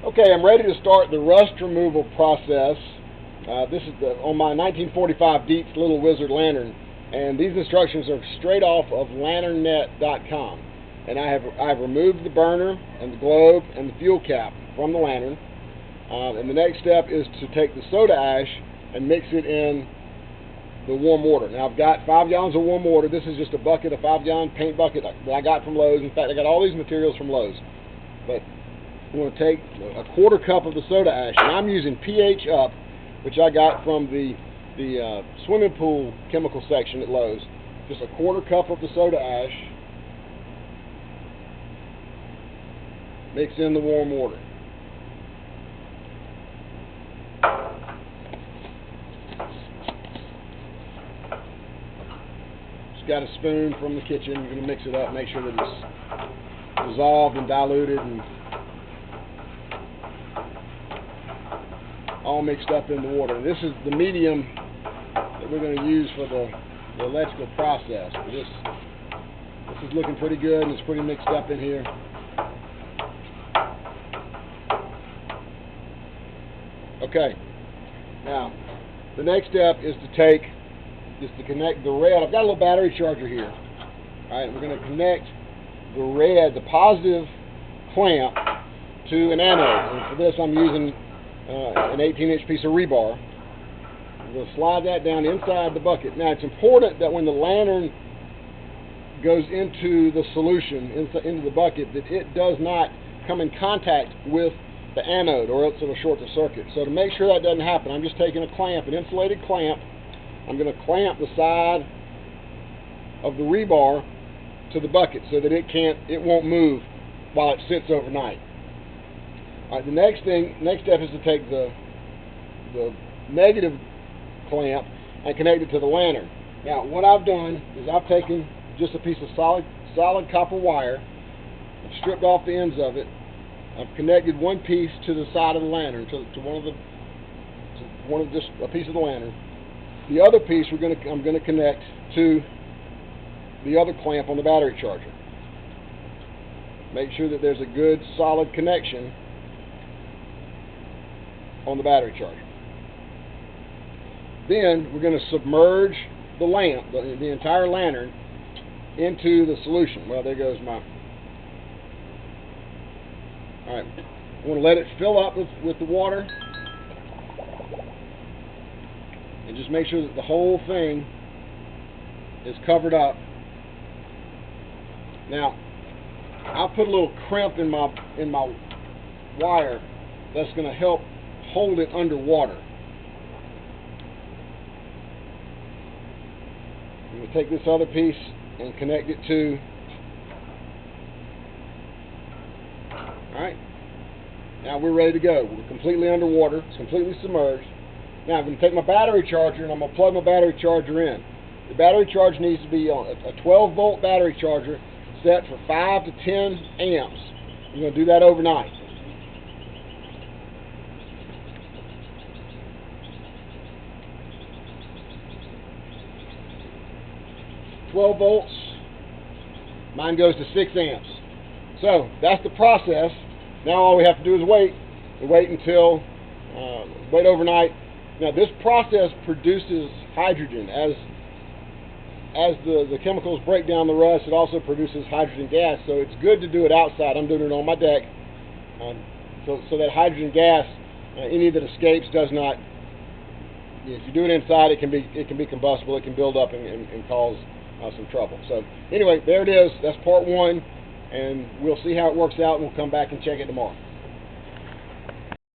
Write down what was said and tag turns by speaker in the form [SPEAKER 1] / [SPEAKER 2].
[SPEAKER 1] Okay, I'm ready to start the rust removal process. This is on my 1945 Dietz Little Wizard lantern, and these instructions are straight off of lanternnet.com. And I've removed the burner and the globe and the fuel cap from the lantern. And the next step is to take the soda ash and mix it in the warm water. Now I've got 5 gallons of warm water. This is just a bucket, a 5-gallon paint bucket that I got from Lowe's. In fact, I got all these materials from Lowe's. But I'm going to take a 1/4 cup of the soda ash, and I'm using pH Up, which I got from the swimming pool chemical section at Lowe's. Just a 1/4 cup of the soda ash. Mix in the warm water. Just got a spoon from the kitchen. You're going to mix it up, make sure that it's dissolved and diluted and all mixed up in the water. This is the medium that we're going to use for the electrical process. This is looking pretty good, and it's pretty mixed up in here. Okay, now the next step is to connect the red. I've got a little battery charger here. All right, we're going to connect the positive clamp to an anode. And for this, I'm using an 18-inch piece of rebar. I'm going to slide that down inside the bucket. Now, it's important that when the lantern goes into the solution, into the bucket, that it does not come in contact with the anode, or else it'll short the circuit. So to make sure that doesn't happen, I'm just taking a clamp, an insulated clamp. I'm going to clamp the side of the rebar to the bucket so that it won't move while it sits overnight. All right, the next step is to take the negative clamp and connect it to the lantern. Now, what I've done is I've taken just a piece of solid copper wire, I've stripped off the ends of it. I've connected one piece to the side of the lantern, to just a piece of the lantern. The other piece I'm going to connect to the other clamp on the battery charger. Make sure that there's a good solid connection on the battery charger. Then we're going to submerge the lamp, the entire lantern, into the solution. Well, there goes my... All right, I want to let it fill up with the water, and just make sure that the whole thing is covered up. Now, I'll put a little crimp in my wire that's going to help hold it underwater. I'm going to take this other piece and connect it to... Alright, now we're ready to go. We're completely underwater, it's completely submerged. Now I'm going to take my battery charger and I'm going to plug my battery charger in. The battery charger needs to be on a 12-volt battery charger set for 5 to 10 amps. I'm going to do that overnight. $12 volts, mine goes to 6 amps. So that's the process. Now all we have to do is wait. We wait until, wait overnight. Now this process produces hydrogen. As the chemicals break down the rust, it also produces hydrogen gas. So it's good to do it outside. I'm doing it on my deck, so that hydrogen gas, any that escapes, does not. If you do it inside, it can be combustible. It can build up and cause some trouble. So anyway, there it is. That's part 1. And we'll see how it works out, and we'll come back and check it tomorrow.